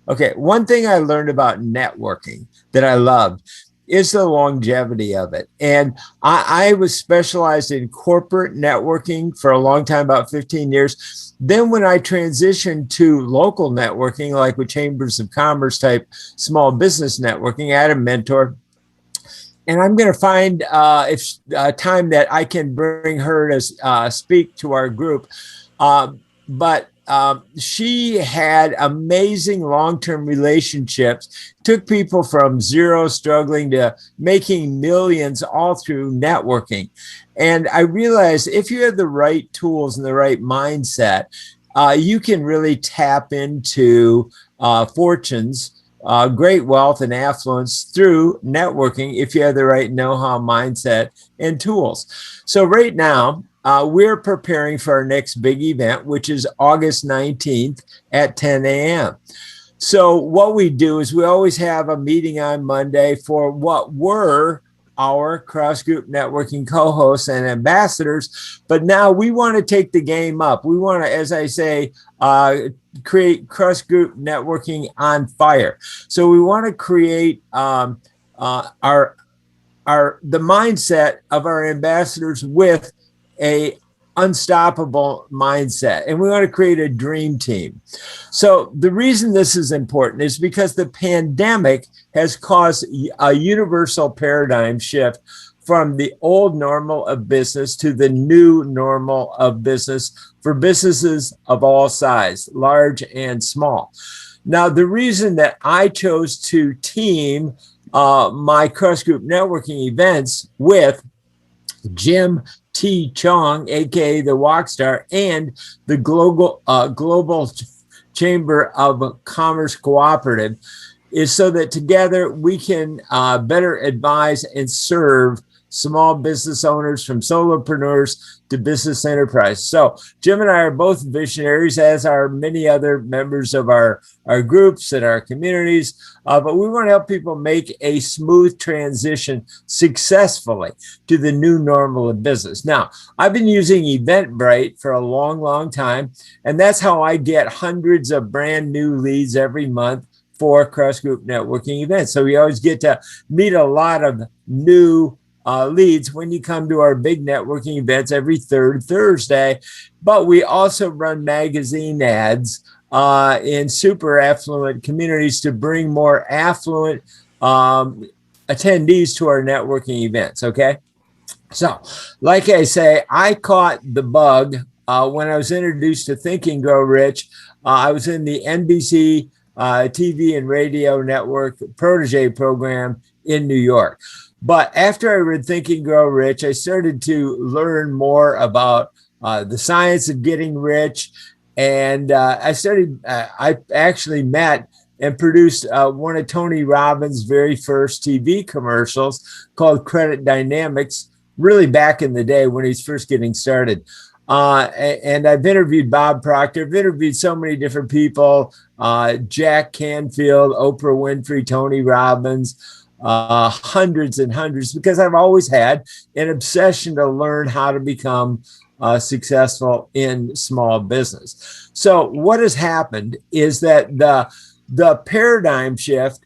Okay, one thing I learned about networking that I loved is the longevity of it. And I was specialized in corporate networking for a long time, about 15 years. Then, when I transitioned to local networking, like with Chambers of Commerce type small business networking, I had a mentor. And I'm going to find if time that I can bring her to speak to our group. But she had amazing long-term relationships, took people from zero struggling to making millions all through networking. And I realized if you have the right tools and the right mindset, you can really tap into fortunes, great wealth and affluence through networking if you have the right know-how, mindset, and tools. So right now, we're preparing for our next big event, which is August 19th at 10 a.m. So what we do is we always have a meeting on Monday for what were our CrossGroup networking co-hosts and ambassadors. But now we want to take the game up. We want to, as I say, create CrossGroup networking on fire. So we want to create our the mindset of our ambassadors with a unstoppable mindset, and we want to create a dream team. So the reason this is important is because the pandemic has caused a universal paradigm shift from the old normal of business to the new normal of business for businesses of all size, large and small. Now, the reason that I chose to team my CrossGroup networking events with Jim T. Chong, aka the Walkstar, and the Global Chamber of Commerce Cooperative, is so that together we can better advise and serve small business owners from solopreneurs to business enterprise. So Jim and I are both visionaries, as are many other members of our groups and our communities. But we want to help people make a smooth transition successfully to the new normal of business. Now, I've been using Eventbrite for a long, long time, and that's how I get hundreds of brand new leads every month for CrossGroup networking events. So we always get to meet a lot of new leads when you come to our big networking events every third Thursday. But we also run magazine ads in super affluent communities to bring more affluent attendees to our networking events. Okay. So, like I say, I caught the bug when I was introduced to Think and Grow Rich. I was in the NBC TV and radio network protege program in New York. But after I read Think and Grow Rich, I started to learn more about the science of getting rich. And I actually met and produced one of Tony Robbins' very first TV commercials called Credit Dynamics, really back in the day when he's first getting started. And I've interviewed Bob Proctor. I've interviewed so many different people, Jack Canfield, Oprah Winfrey, Tony Robbins, hundreds and hundreds, because I've always had an obsession to learn how to become successful in small business. So what has happened is that the paradigm shift,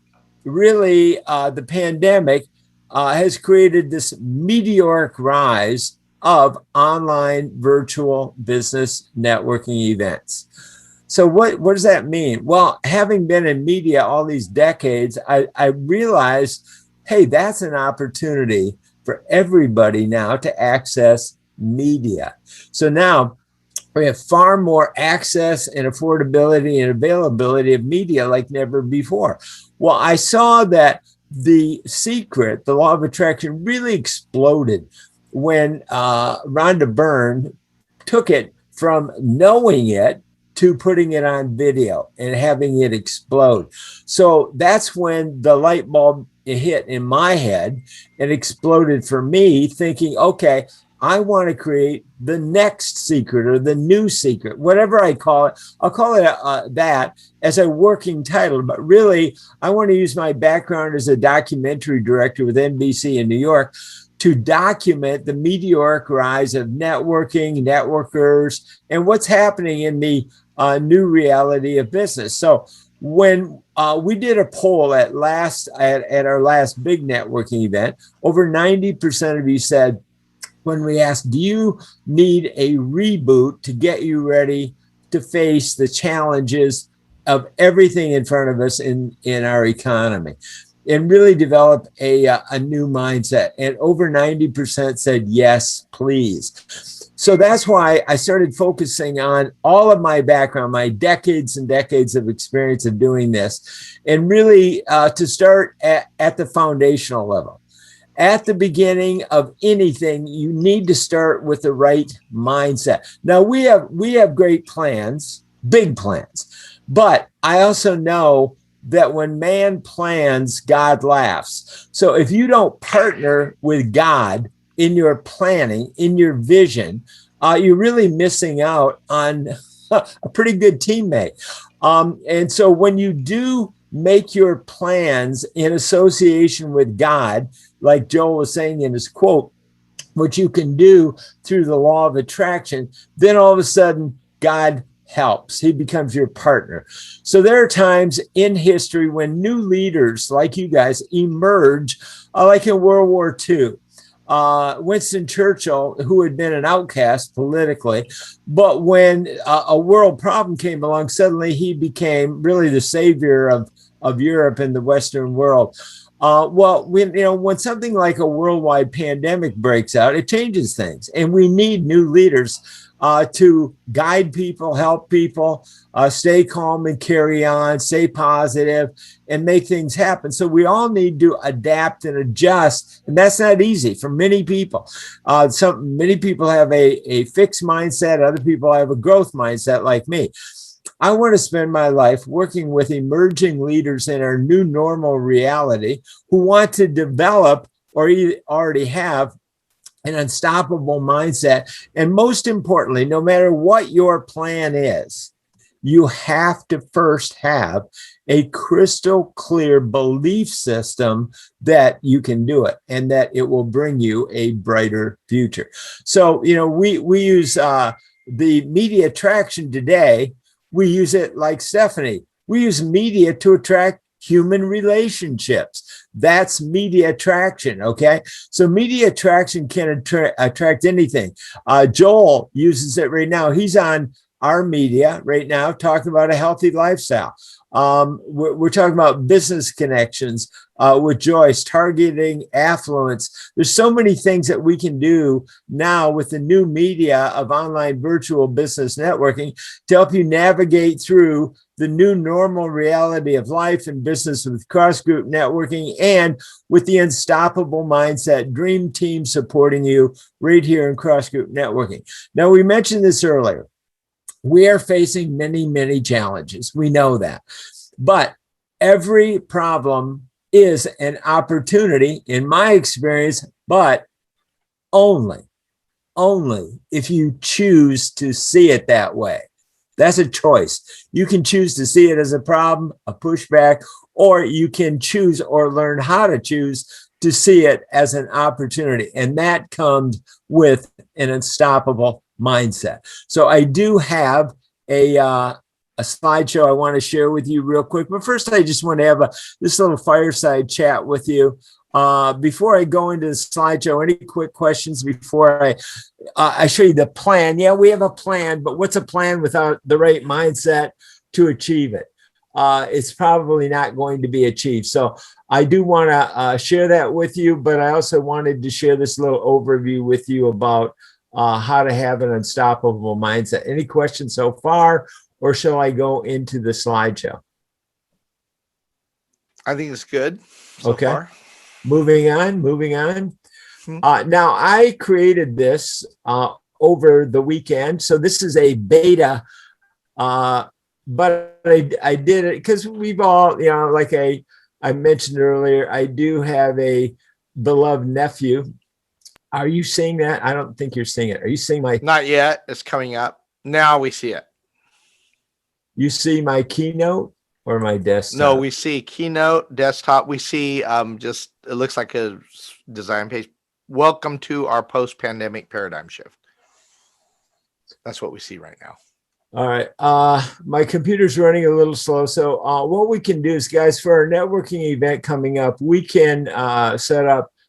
really the pandemic has created this meteoric rise of online virtual business networking events. So what does that mean? Well, having been in media all these decades, I realized, hey, that's an opportunity for everybody now to access media. So now we have far more access and affordability and availability of media like never before. Well, I saw that the secret, the law of attraction, really exploded when Rhonda Byrne took it from knowing it to putting it on video and having it explode. So that's when the light bulb hit in my head and exploded for me, thinking, okay, I want to create the next secret or the new secret, whatever I call it. I'll call it that as a working title, but really I want to use my background as a documentary director with NBC in New York to document the meteoric rise of networking, networkers, and what's happening in the new reality of business. So when we did a poll at our last big networking event, over 90% of you said, when we asked, do you need a reboot to get you ready to face the challenges of everything in front of us in our economy, and really develop a new mindset? And over 90% said, yes, please. So that's why I started focusing on all of my background, my decades and decades of experience of doing this, and really to start at the foundational level. At the beginning of anything, you need to start with the right mindset. Now we have great plans, big plans, but I also know that when man plans, God laughs. So if you don't partner with God in your planning, in your vision, you're really missing out on a pretty good teammate. And so when you do make your plans in association with God, like Joel was saying in his quote, which you can do through the law of attraction, then all of a sudden God helps. He becomes your partner. So there are times in history when new leaders like you guys emerge, like in World War II. Winston Churchill, who had been an outcast politically, but when a world problem came along, suddenly he became really the savior of Europe and the Western world. Well, when something like a worldwide pandemic breaks out, it changes things, and we need new leaders to guide people, help people, stay calm and carry on, stay positive, and make things happen. So we all need to adapt and adjust, and that's not easy for many people. Many people have a fixed mindset, other people have a growth mindset like me. I want to spend my life working with emerging leaders in our new normal reality who want to develop or already have an unstoppable mindset. And most importantly, no matter what your plan is, you have to first have a crystal clear belief system that you can do it and that it will bring you a brighter future. So, we use the media attraction today. We use it like Stephanie. We use media to attract human relationships. That's media attraction, okay? So media attraction can attract anything. Joel uses it right now. He's on our media right now talking about a healthy lifestyle. We're talking about business connections with Joyce, targeting affluence. There's so many things that we can do now with the new media of online virtual business networking to help you navigate through the new normal reality of life and business with CrossGroup networking and with the unstoppable mindset dream team supporting you right here in CrossGroup networking. Now, we mentioned this earlier. We are facing many, many challenges. We know that. But every problem is an opportunity, in my experience, but only if you choose to see it that way. That's a choice. You can choose to see it as a problem, a pushback, or you can choose or learn how to choose to see it as an opportunity. And that comes with an unstoppable mindset. So I do have a slideshow I want to share with you real quick. But first, I just want to have this little fireside chat with you. Before I go into the slideshow, any quick questions before I show you the plan? Yeah, we have a plan, but what's a plan without the right mindset to achieve it? It's probably not going to be achieved. So I do want to share that with you, but I also wanted to share this little overview with you about how to have an unstoppable mindset. Any questions so far, or shall I go into the slideshow? I think it's good so far. Moving on. Now, I created this over the weekend. So this is a beta, but I did it because we've all, like I mentioned earlier, I do have a beloved nephew. Are you seeing that? I don't think you're seeing it. Are you seeing my? Not yet. It's coming up. Now we see it. You see my keynote or my desktop? No, we see keynote, desktop. We see just, it looks like a design page. Welcome to our post-pandemic paradigm shift. That's what we see right now. All right. My computer's running a little slow. So what we can do is, guys, for our networking event coming up, we can set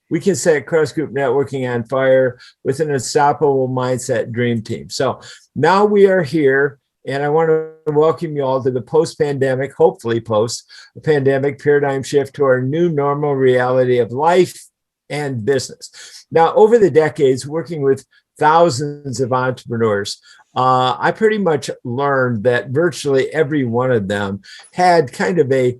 CrossGroup networking on fire with an unstoppable mindset dream team. So now we are here, and I want to welcome you all to the post-pandemic, hopefully post-pandemic paradigm shift to our new normal reality of life and business. Now, over the decades, working with thousands of entrepreneurs, I pretty much learned that virtually every one of them had kind of a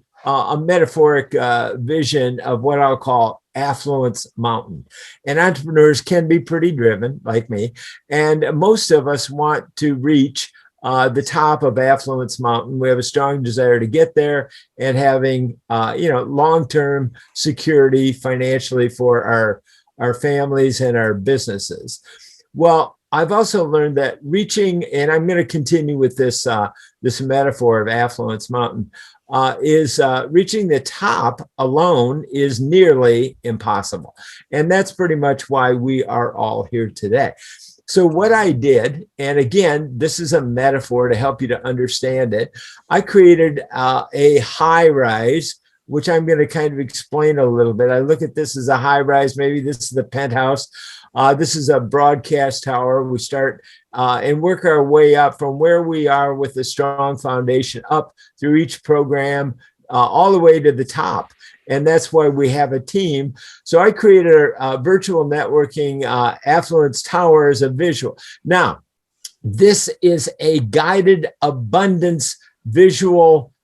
metaphoric vision of what I'll call affluence mountain. And entrepreneurs can be pretty driven, like me, and most of us want to reach the top of affluence mountain. We have a strong desire to get there and having long-term security financially for our families and our businesses. Well, I've also learned that reaching, and I'm going to continue with this this metaphor of affluence mountain, is reaching the top alone is nearly impossible. And that's pretty much why we are all here today. So what I did, and again, this is a metaphor to help you to understand it, I created a high rise, which I'm going to kind of explain a little bit. I look at this as a high rise, maybe this is the penthouse. This is a broadcast tower. We start and work our way up from where we are with a strong foundation up through each program, all the way to the top. And that's why we have a team. So I created a virtual networking affluence tower as a visual. Now, this is a guided abundance visual,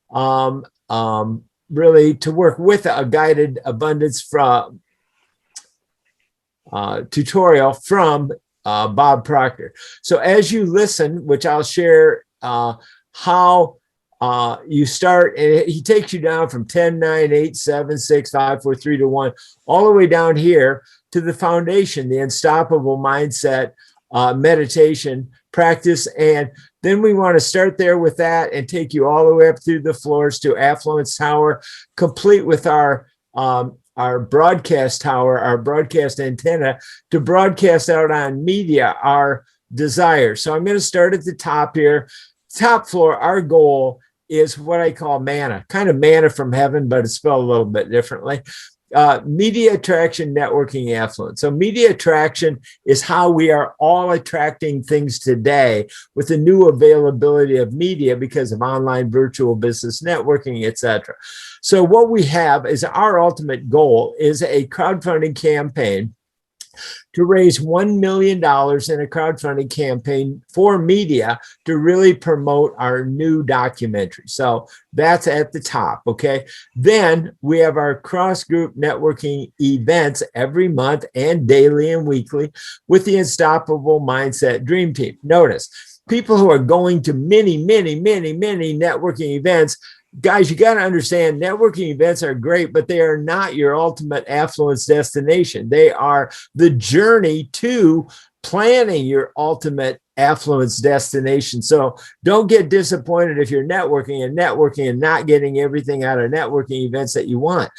really to work with a guided abundance from tutorial from Bob Proctor. So as you listen, which I'll share how you start, and he takes you down from 10, 9, 8, 7, 6, 5, 4, 3, 2, 1, all the way down here to the foundation, the unstoppable mindset, meditation practice. And then we want to start there with that and take you all the way up through the floors to Affluence Tower, complete with our broadcast tower, our broadcast antenna to broadcast out on media, our desire. So I'm going to start at the top here. Top floor, our goal is what I call manna, kind of manna from heaven, but it's spelled a little bit differently. Media attraction, networking, affluence. So media attraction is how we are all attracting things today with the new availability of media because of online virtual business networking, etc. So what we have is our ultimate goal is a crowdfunding campaign to raise $1 million in a crowdfunding campaign for media to really promote our new documentary. So that's at the top, okay? Then we have our CrossGroup networking events every month and daily and weekly with the Unstoppable Mindset Dream Team. Notice, people who are going to many networking events, guys, you got to understand networking events are great, but they are not your ultimate affluence destination. They are the journey to planning your ultimate affluence destination. So don't get disappointed if you're networking and not getting everything out of networking events that you want.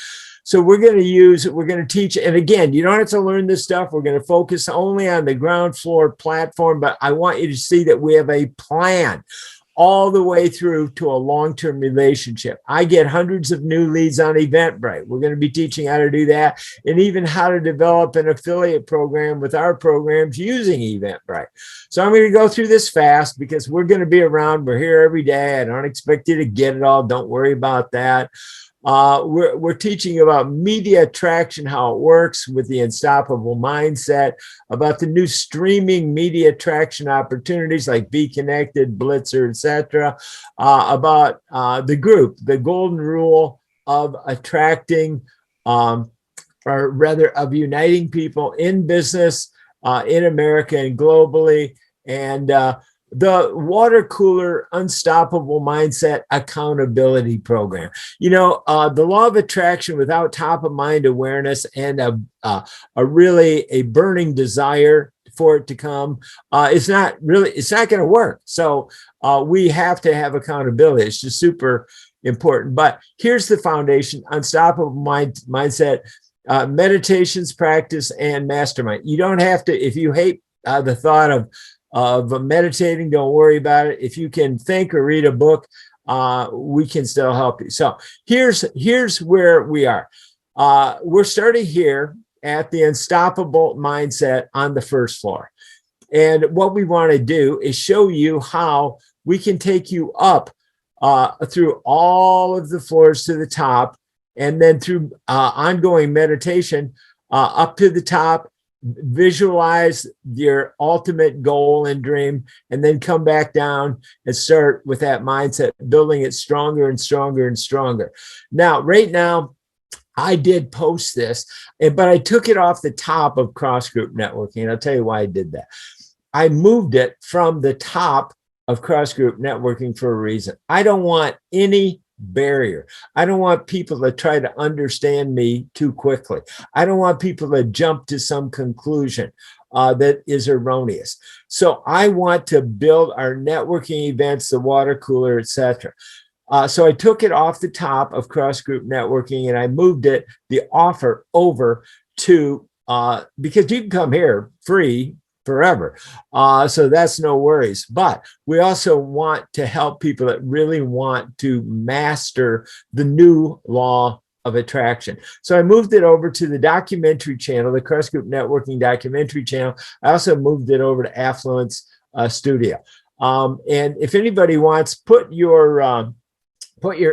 So we're going to teach, and again, you don't have to learn this stuff. We're going to focus only on the ground floor platform, but I want you to see that we have a plan all the way through to a long-term relationship. I get hundreds of new leads on Eventbrite. We're going to be teaching how to do that and even how to develop an affiliate program with our programs using Eventbrite. So I'm going to go through this fast because we're going to be around. We're here every day. I don't expect you to get it all. Don't worry about that. We're teaching about media attraction, how it works with the Unstoppable Mindset, about the new streaming media attraction opportunities like Be Connected, Blitzer, etc. About the group, the golden rule of attracting, or rather of uniting people in business, in America and globally, and the water cooler unstoppable mindset accountability program. You know, the law of attraction without top of mind awareness and a really a burning desire for it to come, it's not going to work. So we have to have accountability. It's just super important. But here's the foundation: unstoppable mindset, meditations, practice, and mastermind. You don't have to, if you hate the thought of of meditating, don't worry about it. If you can think or read a book, we can still help you. So here's where we are. We're starting here at the Unstoppable Mindset on the first floor. And what we want to do is show you how we can take you up through all of the floors to the top, and then through ongoing meditation up to the top, visualize your ultimate goal and dream, and then come back down and start with that mindset, building it stronger and stronger and stronger. Now, right now, I did post this, but I took it off the top of CrossGroup networking, and I'll tell you why I did that. I moved it from the top of CrossGroup networking for a reason. I don't want any barrier. I don't want people to try to understand me too quickly. I don't want people to jump to some conclusion that is erroneous. So I want to build our networking events, the water cooler, etc. So I took it off the top of CrossGroup networking and I moved it, the offer, over to, because you can come here free forever. So that's no worries. But we also want to help people that really want to master the new law of attraction. So I moved it over to the documentary channel, the CrossGroup Networking documentary channel. I also moved it over to Affluence Studio. And if anybody wants, put your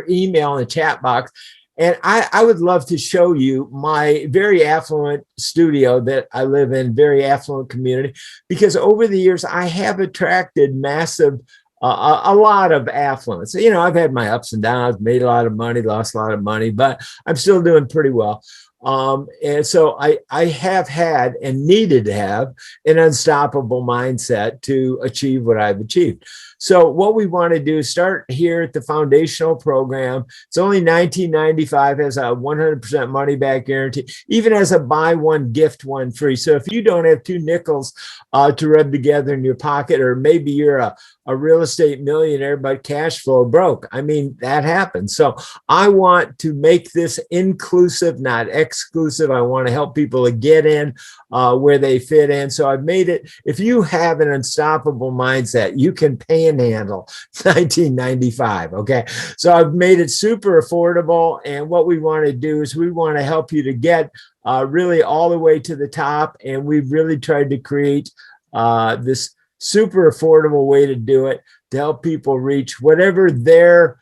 email in the chat box. And I would love to show you my very affluent studio that I live in, very affluent community, because over the years, I have attracted massive, a lot of affluence. You know, I've had my ups and downs, made a lot of money, lost a lot of money, but I'm still doing pretty well. And so I have had and needed to have an unstoppable mindset to achieve what I've achieved. So what we want to do is start here at the foundational program. It's only $19.95, has a 100% money back guarantee, even has a buy one, gift one free. So if you don't have two nickels to rub together in your pocket, or maybe you're a real estate millionaire, but cash flow broke. I mean, that happens. So I want to make this inclusive, not exclusive. I want to help people to get in where they fit in. So I've made it, if you have an unstoppable mindset, you can panhandle $19.95. Okay. So I've made it super affordable. And what we want to do is we want to help you to get really all the way to the top. And we've really tried to create this super affordable way to do it, to help people reach whatever their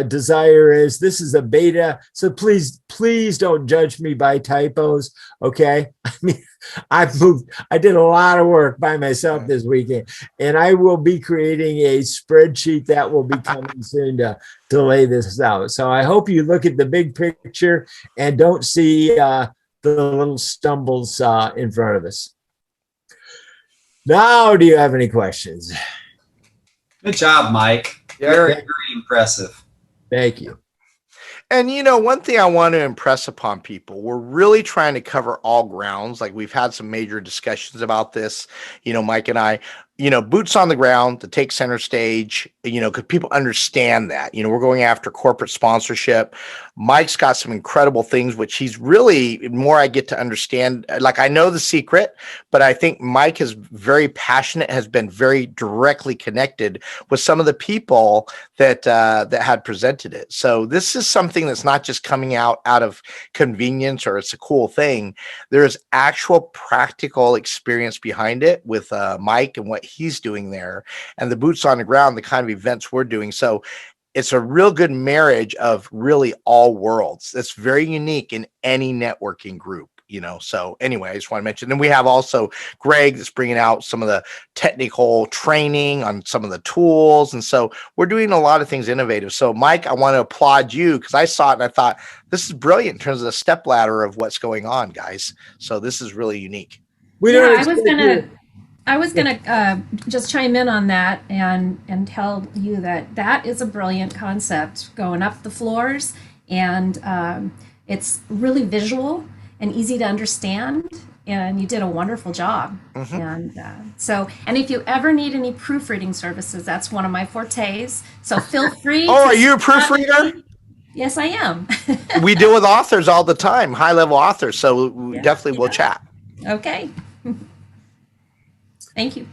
desire is. This is a beta, so please don't judge me by typos. Okay, I mean, I did a lot of work by myself this weekend, and I will be creating a spreadsheet that will be coming soon to lay this out. So I hope you look at the big picture and don't see the little stumbles in front of us. Now, do you have any questions? Good job, Mike. Very impressive. Thank you. And, you know, one thing I want to impress upon people, we're really trying to cover all grounds. Like, we've had some major discussions about this, you know, Mike and I, you know, boots on the ground to take center stage, you know, because people understand that, you know, we're going after corporate sponsorship. Mike's got some incredible things, which he's really, more I get to understand, like, I know the secret, but I think Mike is very passionate, has been very directly connected with some of the people that had presented it. So this is something that's not just coming out of convenience or it's a cool thing. There is actual practical experience behind it with Mike and what he's doing there, and the boots on the ground, the kind of events we're doing. So it's a real good marriage of really all worlds. That's very unique in any networking group, you know. So anyway, I just want to mention. And we have also Greg that's bringing out some of the technical training on some of the tools. And so we're doing a lot of things innovative. So Mike, I want to applaud you, because I saw it and I thought, this is brilliant in terms of the step ladder of what's going on, guys. So this is really unique. I was gonna just chime in on that and tell you that is a brilliant concept, going up the floors, and it's really visual and easy to understand, and you did a wonderful job. Mm-hmm. And if you ever need any proofreading services, that's one of my fortes. So feel free. Oh, are you a proofreader? Yes, I am. We deal with authors all the time, high-level authors. So definitely we'll chat. Okay. Thank you.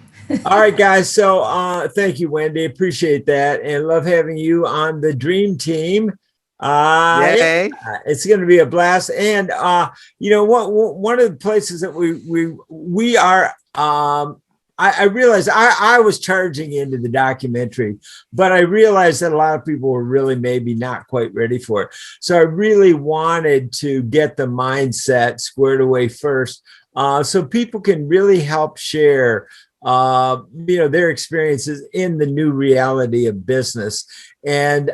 All right, guys. So thank you, Wendy. Appreciate that. And love having you on the dream team. Yay. Yeah, it's going to be a blast. And one of the places that we are, I realized I was charging into the documentary, but I realized that a lot of people were really maybe not quite ready for it. So I really wanted to get the mindset squared away first, so people can really help share their experiences in the new reality of business. And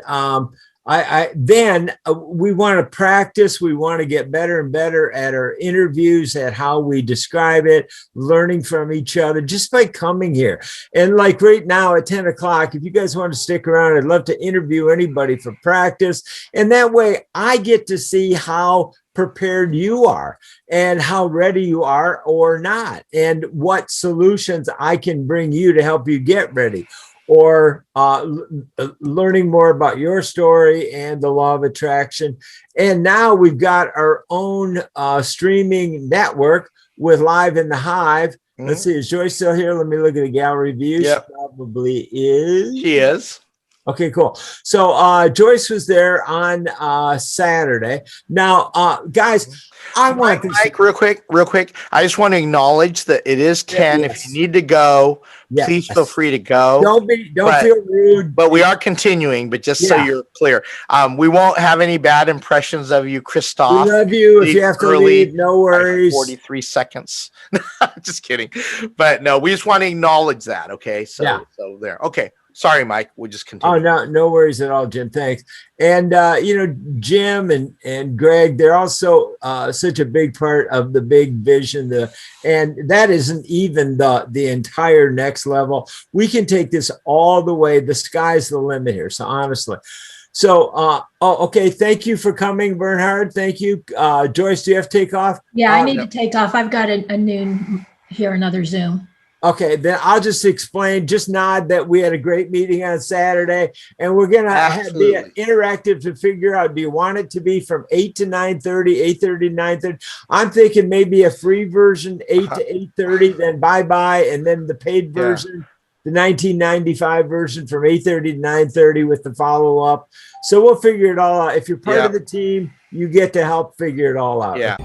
we want to practice. We want to get better and better at our interviews, at how we describe it, learning from each other just by coming here. And like right now at 10 o'clock, if you guys want to stick around, I'd love to interview anybody for practice. And that way I get to see how prepared you are and how ready you are or not, and what solutions I can bring you to help you get ready, or learning more about your story and the law of attraction. And now we've got our own streaming network with Live in the Hive. Let's see, is Joyce still here? Let me look at the gallery view. Yep. She probably is. She is. Okay, cool. So Joyce was there on Saturday. Now, guys, I want Mike, real quick. I just want to acknowledge that it is 10. Yes. If you need to go, Yes. please feel free to go. Don't feel rude. But we are continuing, but just so you're clear, we won't have any bad impressions of you, Christoph. We love you. If you have to leave, no worries. 43 seconds. Just kidding. But no, we just want to acknowledge that. Okay. So there. Okay. Sorry, Mike. We'll just continue. Oh, no worries at all, Jim. Thanks. And, Jim and Greg, they're also such a big part of the big vision. And that isn't even the entire next level. We can take this all the way. The sky's the limit here. So honestly. So, okay. Thank you for coming, Bernhard. Thank you. Joyce, do you have to take off? Yeah, I need to take off. I've got a noon here, another Zoom. Okay, then I'll just explain, just nod that we had a great meeting on Saturday, and we're going to be interactive to figure out, do you want it to be from 8 to 9:30, 8:30 to 9:30? I'm thinking maybe a free version, 8 to 8:30, then bye-bye, and then the paid version, the 1995 version from 8:30 to 9:30 with the follow-up. So we'll figure it all out. If you're part of the team, you get to help figure it all out. Yeah.